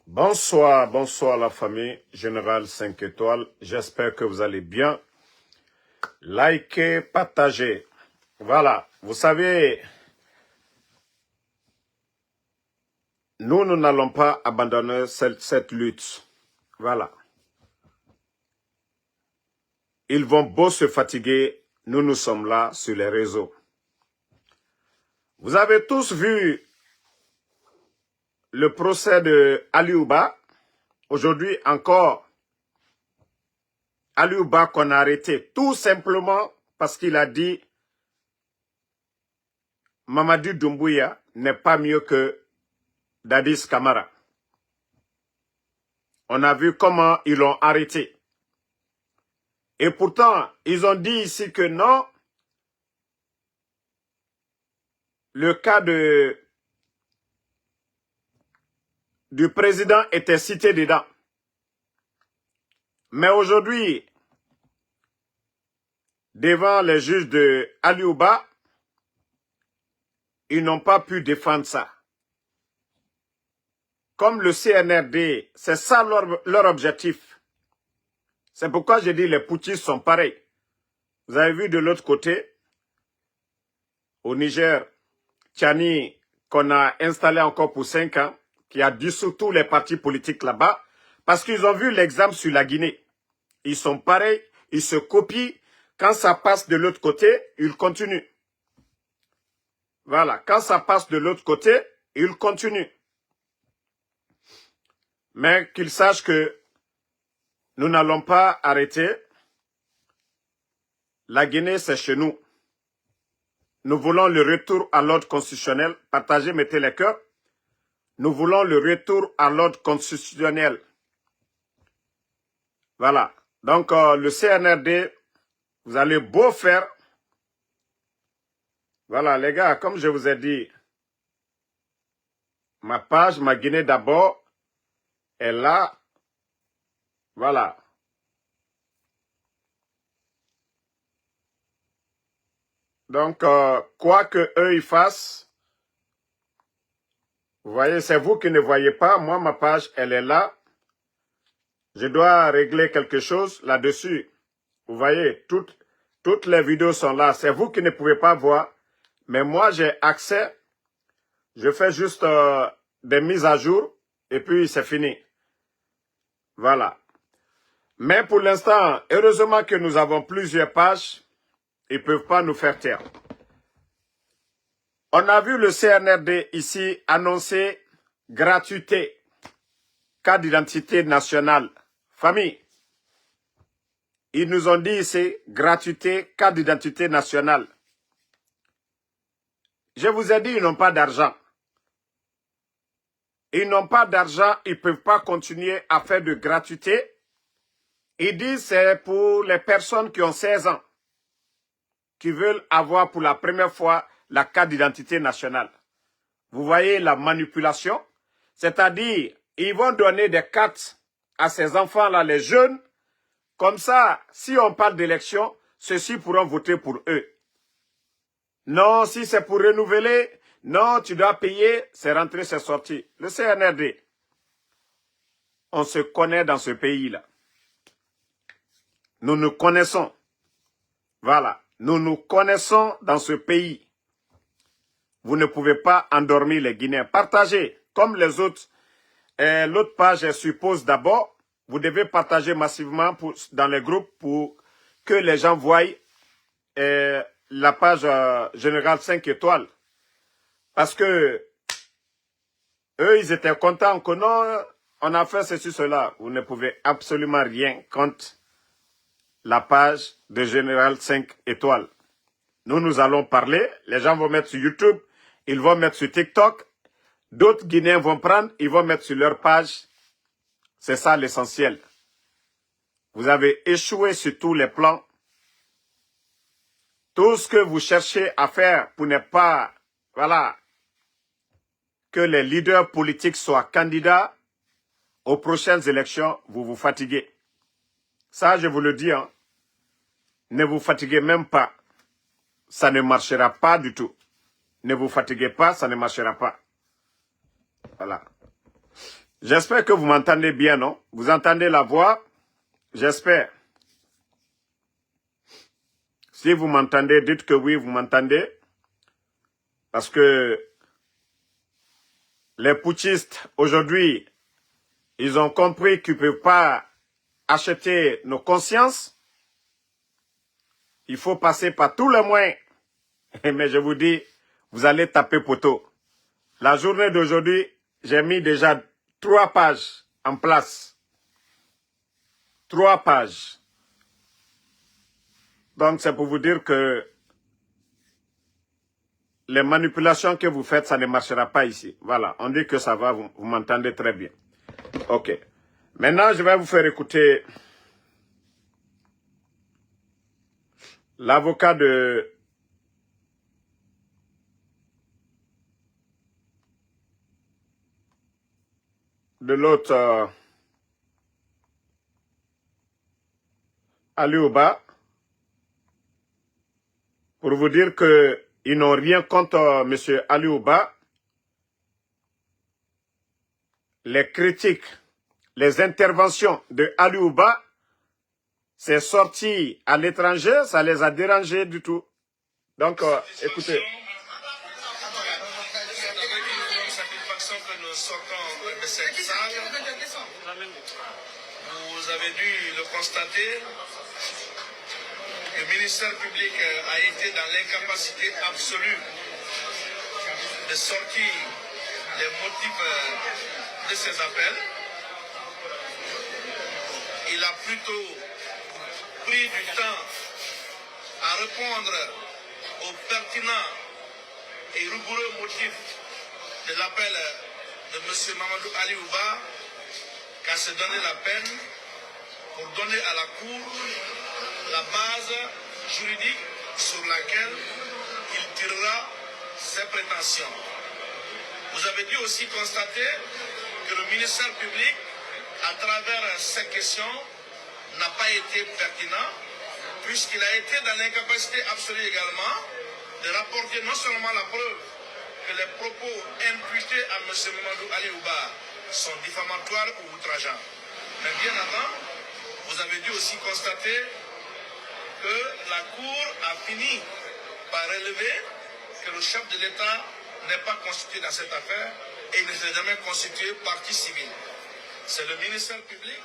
Bonsoir, bonsoir la famille Générale 5 étoiles. J'espère que vous allez bien. Likez, partagez. Voilà, vous savez, nous n'allons pas abandonner cette lutte. Voilà. Ils vont beau se fatiguer, nous sommes là sur les réseaux. Vous avez tous vu le procès de Aliouba. Aujourd'hui encore, Aliouba qu'on a arrêté tout simplement parce qu'il a dit Mamadou Doumbouya n'est pas mieux que Dadis Camara. On a vu comment ils l'ont arrêté. Et pourtant, ils ont dit ici que non, le cas du président était cité dedans. Mais aujourd'hui, devant les juges de Aliouba, ils n'ont pas pu défendre ça. Comme le CNRD, c'est ça leur objectif. C'est pourquoi j'ai dit les putschistes sont pareils. Vous avez vu de l'autre côté, au Niger, Tchani, qu'on a installé encore pour 5 ans, qui a dissous tous les partis politiques là-bas, parce qu'ils ont vu l'exemple sur la Guinée. Ils sont pareils, ils se copient. Quand ça passe de l'autre côté, ils continuent. Voilà, quand ça passe de l'autre côté, ils continuent. Mais qu'ils sachent que nous n'allons pas arrêter. La Guinée, c'est chez nous. Nous voulons le retour à l'ordre constitutionnel. Partagez, mettez les cœurs. Nous voulons le retour à l'ordre constitutionnel. Voilà. Donc, le CNRD, vous allez beau faire. Voilà, les gars, comme je vous ai dit, ma page, ma Guinée d'abord, est là. Voilà. Donc, quoi que eux ils fassent, vous voyez, c'est vous qui ne voyez pas. Moi, ma page, elle est là. Je dois régler quelque chose là-dessus. Vous voyez, toutes les vidéos sont là. C'est vous qui ne pouvez pas voir. Mais moi, j'ai accès. Je fais juste des mises à jour. Et puis, c'est fini. Voilà. Mais pour l'instant, heureusement que nous avons plusieurs pages. Ils ne peuvent pas nous faire taire. On a vu le CNRD ici annoncer gratuité, carte d'identité nationale. Famille, ils nous ont dit ici gratuité, carte d'identité nationale. Je vous ai dit, ils n'ont pas d'argent. Ils n'ont pas d'argent, ils ne peuvent pas continuer à faire de gratuité. Ils disent que c'est pour les personnes qui ont 16 ans, qui veulent avoir pour la première fois la carte d'identité nationale. Vous voyez la manipulation? C'est-à-dire, ils vont donner des cartes à ces enfants-là, les jeunes. Comme ça, si on parle d'élection, ceux-ci pourront voter pour eux. Non, si c'est pour renouveler, non, tu dois payer, c'est rentré, c'est sorti. Le CNRD, on se connaît dans ce pays-là. Nous nous connaissons. Voilà, nous nous connaissons dans ce pays. Vous ne pouvez pas endormir les Guinéens. Partagez, comme les autres. L'autre page suppose d'abord, vous devez partager massivement dans les groupes pour que les gens voient la page Générale 5 étoiles. Parce que eux, ils étaient contents que non, on a fait ceci, cela. Vous ne pouvez absolument rien contre la page de Générale 5 étoiles. Nous allons parler. Les gens vont mettre sur YouTube. Ils vont mettre sur TikTok. D'autres Guinéens vont prendre. Ils vont mettre sur leur page. C'est ça l'essentiel. Vous avez échoué sur tous les plans. Tout ce que vous cherchez à faire pour ne pas, voilà, que les leaders politiques soient candidats aux prochaines élections, vous vous fatiguez. Ça, je vous le dis, hein. Ne vous fatiguez même pas. Ça ne marchera pas du tout. Ne vous fatiguez pas, ça ne marchera pas. Voilà. J'espère que vous m'entendez bien, non? Vous entendez la voix? J'espère. Si vous m'entendez, dites que oui, vous m'entendez. Parce que les putschistes, aujourd'hui, ils ont compris qu'ils ne peuvent pas acheter nos consciences. Il faut passer par tous les moyens. Mais je vous dis, vous allez taper poteau. La journée d'aujourd'hui, j'ai mis déjà 3 pages en place. 3 pages. Donc, c'est pour vous dire que les manipulations que vous faites, ça ne marchera pas ici. Voilà, on dit que ça va, vous m'entendez très bien. Ok. Maintenant, je vais vous faire écouter l'avocat de l'autre Aliouba pour vous dire qu'ils n'ont rien contre M. Aliouba. Les critiques, les interventions de Aliouba, c'est sorti à l'étranger, ça les a dérangés du tout. Donc, écoutez. Vous avez dû le constater, le ministère public a été dans l'incapacité absolue de sortir les motifs de ces appels. Il a plutôt pris du temps à répondre aux pertinents et rigoureux motifs de l'appel de M. Mamadou Aliouba qu'à se donner la peine pour donner à la Cour la base juridique sur laquelle il tirera ses prétentions. Vous avez dû aussi constater que le ministère public, à travers ces questions, n'a pas été pertinent, puisqu'il a été dans l'incapacité absolue également de rapporter non seulement la preuve que les propos imputés à M. Mamadou Aliouba sont diffamatoires ou outrageants. Mais bien avant, vous avez dû aussi constater que la Cour a fini par relever que le chef de l'État n'est pas constitué dans cette affaire et il ne s'est jamais constitué partie civile. C'est le ministère public.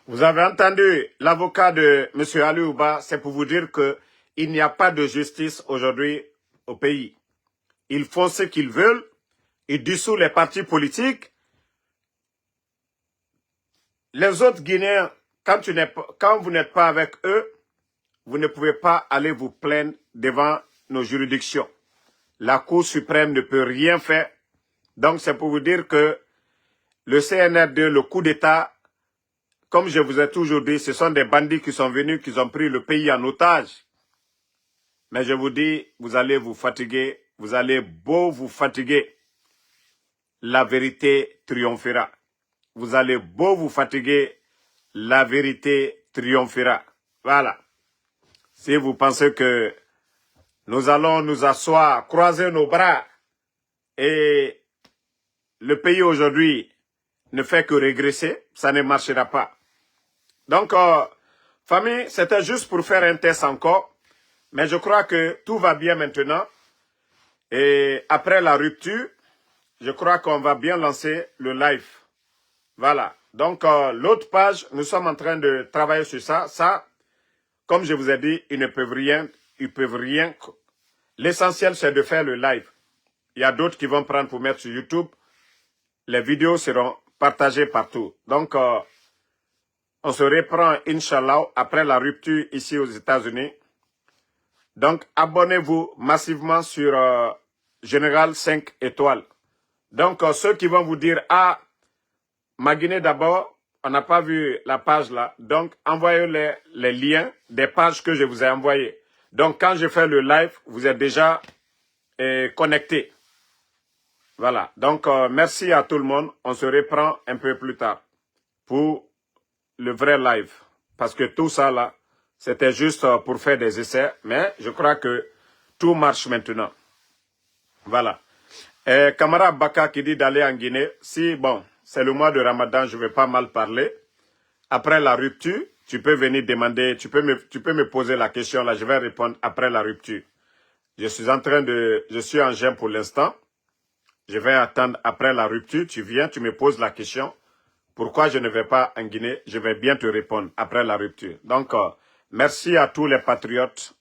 Vous avez entendu l'avocat de M. Aliouba, c'est pour vous dire qu'il n'y a pas de justice aujourd'hui au pays. Ils font ce qu'ils veulent, ils dissouent les partis politiques. Les autres Guinéens, quand vous n'êtes pas avec eux, vous ne pouvez pas aller vous plaindre devant nos juridictions. La Cour suprême ne peut rien faire. Donc c'est pour vous dire que le CNRD, le coup d'État, comme je vous ai toujours dit, ce sont des bandits qui sont venus, qui ont pris le pays en otage. Mais je vous dis, vous allez vous fatiguer, vous allez beau vous fatiguer, la vérité triomphera. Vous allez beau vous fatiguer, la vérité triomphera. Voilà. Si vous pensez que nous allons nous asseoir, croiser nos bras, et le pays aujourd'hui ne fait que régresser, ça ne marchera pas. Donc, famille, c'était juste pour faire un test encore, mais je crois que tout va bien maintenant. Et après la rupture, je crois qu'on va bien lancer le live. Voilà. Donc, l'autre page, nous sommes en train de travailler sur ça. Ça, comme je vous ai dit, ils ne peuvent rien. Ils peuvent rien. L'essentiel, c'est de faire le live. Il y a d'autres qui vont prendre pour mettre sur YouTube. Les vidéos seront partagées partout. Donc, on se reprend, Inch'Allah, après la rupture ici aux États-Unis. Donc, abonnez-vous massivement sur Général 5 étoiles. Donc, ceux qui vont vous dire, ah, ma Guinée d'abord, on n'a pas vu la page là. Donc, envoyez les liens des pages que je vous ai envoyées. Donc, quand je fais le live, vous êtes déjà connectés. Voilà. Donc, merci à tout le monde. On se reprend un peu plus tard pour le vrai live. Parce que tout ça là, c'était juste pour faire des essais. Mais je crois que tout marche maintenant. Voilà. Camarade Baka qui dit d'aller en Guinée. Si, bon, c'est le mois de Ramadan, je ne vais pas mal parler. Après la rupture, tu peux venir demander, tu peux me poser la question, là, je vais répondre après la rupture. Je suis en jeûne pour l'instant. Je vais attendre après la rupture, tu viens, tu me poses la question. Pourquoi je ne vais pas en Guinée? Je vais bien te répondre après la rupture. Donc, merci à tous les patriotes